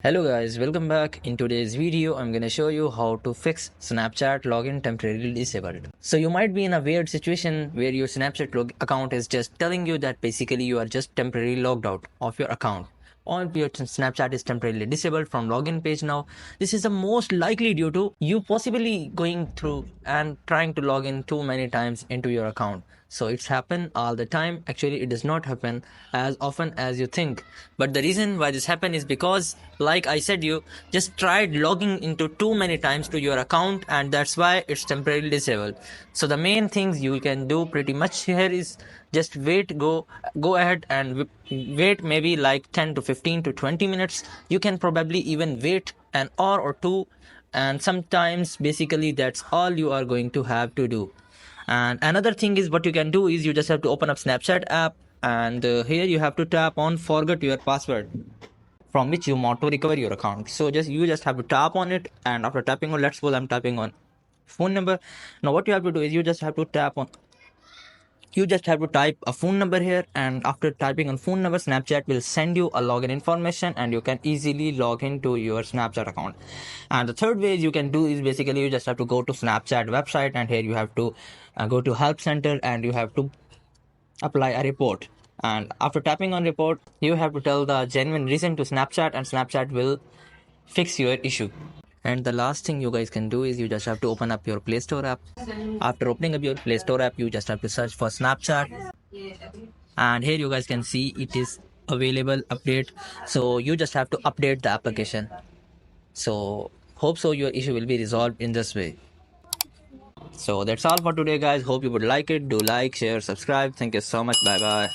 Hello guys, welcome back. In today's video, I'm gonna show you how to fix Snapchat login temporarily disabled. So you might be in a weird situation where your Snapchat account is just telling you that basically you are just temporarily logged out of your account. Or your Snapchat is temporarily disabled from login page now. This is the most likely due to you possibly going through and trying to log in too many times into your account. So it's happen all the time. Actually, it does not happen as often as you think. But the reason why this happen is because, like I said, you just tried logging into too many times to your account, and that's why it's temporarily disabled. So the main things you can do pretty much here is just go ahead and wait maybe like 10 to 15 to 20 minutes. You can probably even wait an hour or two, and sometimes basically that's all you are going to have to do. And another thing is what you can do is you just have to open up Snapchat app, and here you have to tap on forget your password from which you want to recover your account. So you just have to tap on it, and after tapping on, let's suppose I'm tapping on phone number. Now what you have to do is you just have to type a phone number here, and after typing on phone number, Snapchat will send you a login information and you can easily log into your Snapchat account. And the third way you can do is basically you just have to go to Snapchat website, and here you have to go to help center and you have to apply a report. And after tapping on report, you have to tell the genuine reason to Snapchat, and Snapchat will fix your issue. And the last thing you guys can do is you just have to open up your Play Store app. After opening up your Play Store app, you just have to search for Snapchat, and here you guys can see it is available update. So you just have to update the application. So hope so your issue will be resolved in this way. So that's all for today guys. Hope you would like it. Do like, share, subscribe. Thank you so much. Bye bye.